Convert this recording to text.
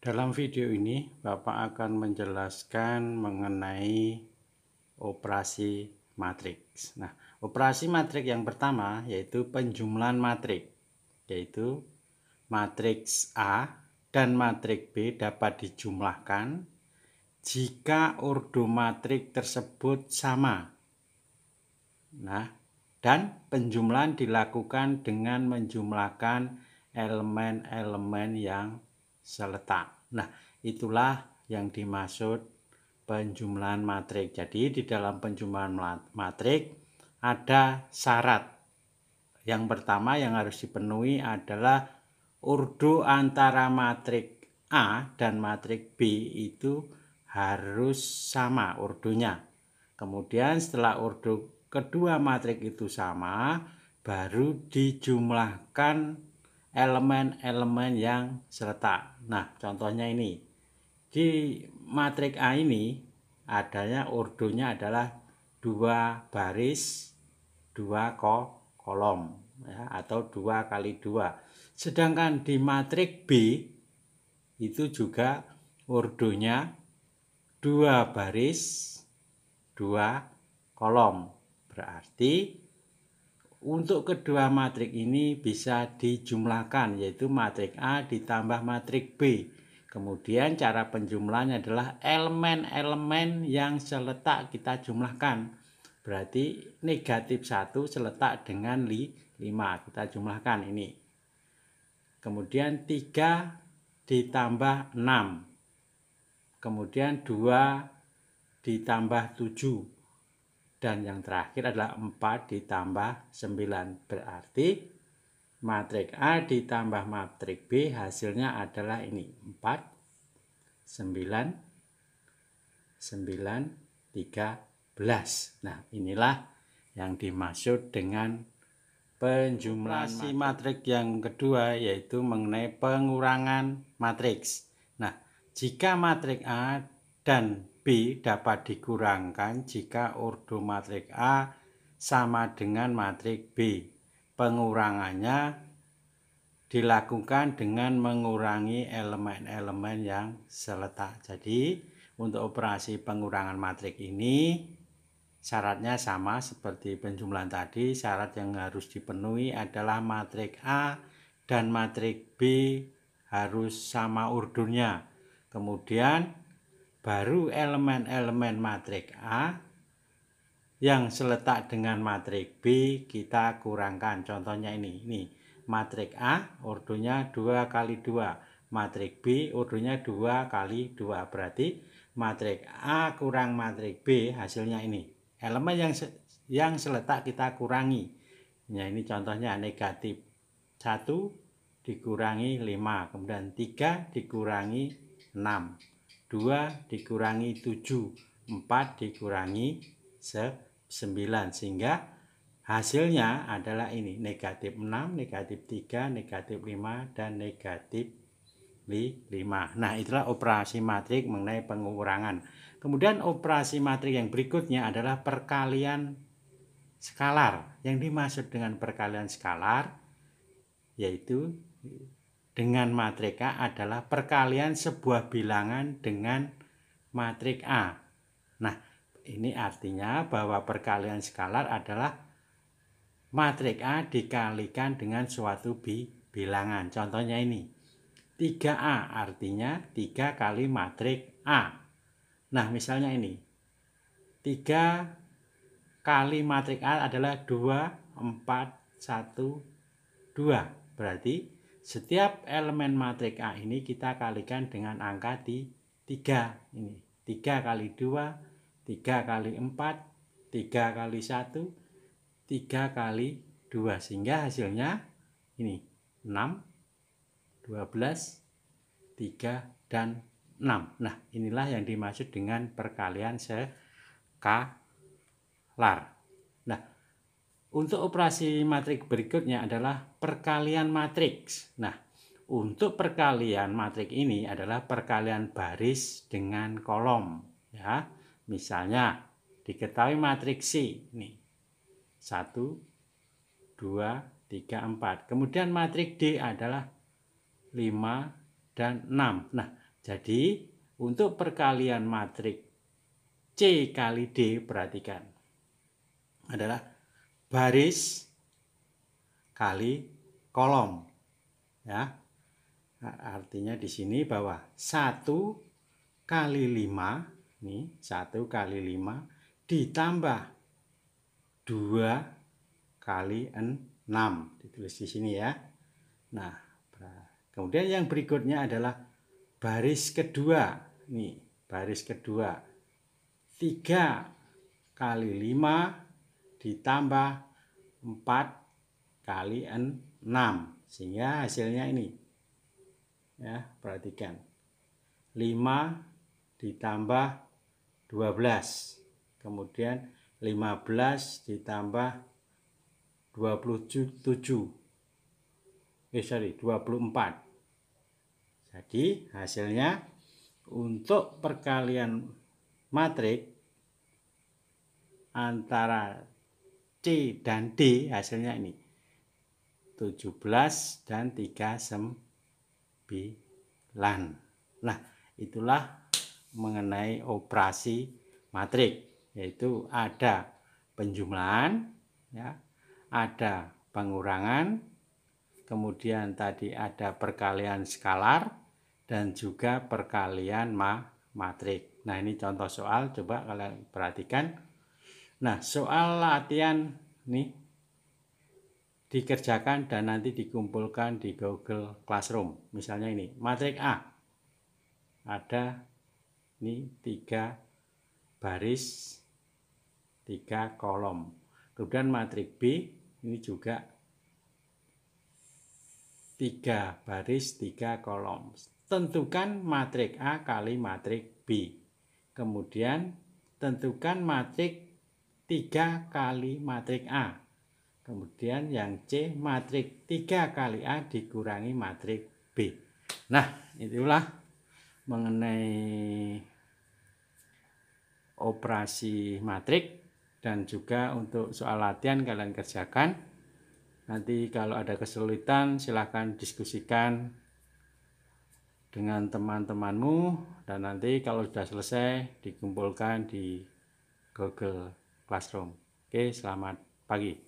Dalam video ini, Bapak akan menjelaskan mengenai operasi matriks. Nah, operasi matriks yang pertama yaitu penjumlahan matriks, yaitu matriks A dan matriks B dapat dijumlahkan jika ordo matriks tersebut sama. Nah, dan penjumlahan dilakukan dengan menjumlahkan elemen-elemen yang seletak. Nah, itulah yang dimaksud penjumlahan matriks. Jadi di dalam penjumlahan matriks ada syarat. Yang pertama yang harus dipenuhi adalah ordo antara matriks A dan matriks B itu harus sama ordonya. Kemudian setelah ordo kedua matriks itu sama, baru dijumlahkan elemen-elemen yang seletak. Nah, contohnya ini. Di matriks A ini adanya ordonya adalah 2 baris, 2 kolom ya, atau 2 kali 2. Sedangkan di matriks B itu juga ordonya 2 baris, 2 kolom. Berarti untuk kedua matriks ini bisa dijumlahkan, yaitu matriks A ditambah matriks B. Kemudian cara penjumlahannya adalah elemen-elemen yang seletak kita jumlahkan. Berarti negatif 1 seletak dengan 5. Kita jumlahkan ini. Kemudian 3 ditambah 6. Kemudian 2 ditambah 7. Dan yang terakhir adalah 4 ditambah 9. Berarti matriks A ditambah matriks B hasilnya adalah ini 4, 9, 9, 13. Nah, inilah yang dimaksud dengan penjumlahan matriks yang kedua, yaitu mengenai pengurangan matriks. Nah, jika matriks A dan B dapat dikurangkan jika ordo matriks A sama dengan matriks B. Pengurangannya dilakukan dengan mengurangi elemen-elemen yang seletak. Jadi, untuk operasi pengurangan matriks ini syaratnya sama seperti penjumlahan tadi. Syarat yang harus dipenuhi adalah matriks A dan matriks B harus sama ordonya. Kemudian baru elemen-elemen matriks A yang seletak dengan matriks B kita kurangkan. Contohnya ini matriks A ordonya 2 kali 2. Matriks B ordonya 2 kali 2. Berarti matriks A kurang matriks B hasilnya ini. Elemen yang seletak kita kurangi. Ya, ini contohnya negatif 1 dikurangi 5. Kemudian 3 dikurangi 6. 2 dikurangi 7, 4 dikurangi 9, sehingga hasilnya adalah ini negatif 6, negatif 3, negatif 5, dan negatif 5. Nah, itulah operasi matriks mengenai pengurangan. Kemudian operasi matriks yang berikutnya adalah perkalian skalar. Yang dimaksud dengan perkalian skalar yaitu dengan matriks A adalah perkalian sebuah bilangan dengan matriks A. Nah, ini artinya bahwa perkalian skalar adalah matriks A dikalikan dengan suatu bilangan. Contohnya ini. 3A artinya 3 kali matriks A. Nah, misalnya ini. 3 kali matriks A adalah 2, 4, 1, 2. Berarti setiap elemen matriks A ini kita kalikan dengan angka di 3. Ini 3 kali 2, 3 kali 4, 3 kali 1, 3 kali 2. Sehingga hasilnya ini 6, 12, 3, dan 6. Nah, inilah yang dimaksud dengan perkalian skalar. Nah, untuk operasi matriks berikutnya adalah perkalian matriks. Nah, untuk perkalian matriks ini adalah perkalian baris dengan kolom. Ya, misalnya diketahui matriks C ini 1, 2, 3, 4. Kemudian matriks D adalah 5 dan 6. Nah, Jadi untuk perkalian matrik C kali D, perhatikan, adalah baris kali kolom. Ya. Artinya di sini bahwa 1 kali 5, nih 1 kali 5 ditambah 2 kali 6, ditulis di sini ya. Nah, kemudian yang berikutnya adalah baris kedua. Nih, baris kedua. 3 kali 5 ditambah 4 kali 6. Sehingga hasilnya ini. Ya, perhatikan. 5 ditambah 12. Kemudian 15 ditambah 24. Jadi hasilnya untuk perkalian matrik antara C dan D, hasilnya ini 17 dan 39. Nah, itulah mengenai operasi matrik, yaitu ada penjumlahan, ya, ada pengurangan, kemudian tadi ada perkalian skalar, dan juga perkalian matrik. Nah, ini contoh soal, coba kalian perhatikan. Nah, soal latihan nih dikerjakan dan nanti dikumpulkan di Google Classroom. Misalnya ini, matrik A. Ada ini 3 baris, 3 kolom. Kemudian matrik B ini juga 3 baris, 3 kolom. Tentukan matrik A kali matrik B. Kemudian tentukan matrik 3 kali matrik A. Kemudian yang C, matrik 3 kali A dikurangi matrik B. Nah, itulah mengenai operasi matrik, dan juga untuk soal latihan kalian kerjakan. Nanti kalau ada kesulitan silahkan diskusikan dengan teman-temanmu, dan nanti kalau sudah selesai dikumpulkan di Google Classroom. Oke, selamat pagi.